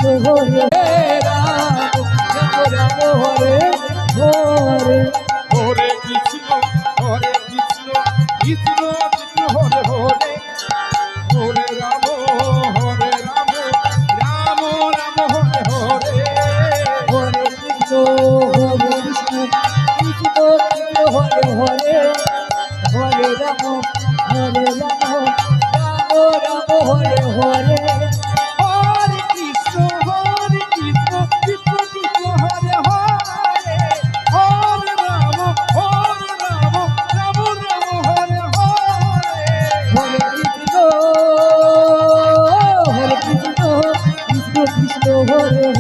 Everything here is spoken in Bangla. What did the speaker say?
হরে রাম রাম হরে হরে হরে কৃষ্ণ কৃষ্ণ কৃষ্ণ হরে হরে হরে রাম রাম রাম হরে হরে হরে কৃষ্ণ কৃষ্ণ কৃষ্ণ হরে হরে হরে রাম রাম রাম হরে হরে হরে কৃষ্ণ কৃষ্ণ কৃষ্ণ হরে হরে হরে রাম রাম রাম হরে হরে হরে কৃষ্ণ কৃষ্ণ কৃষ্ণ হরে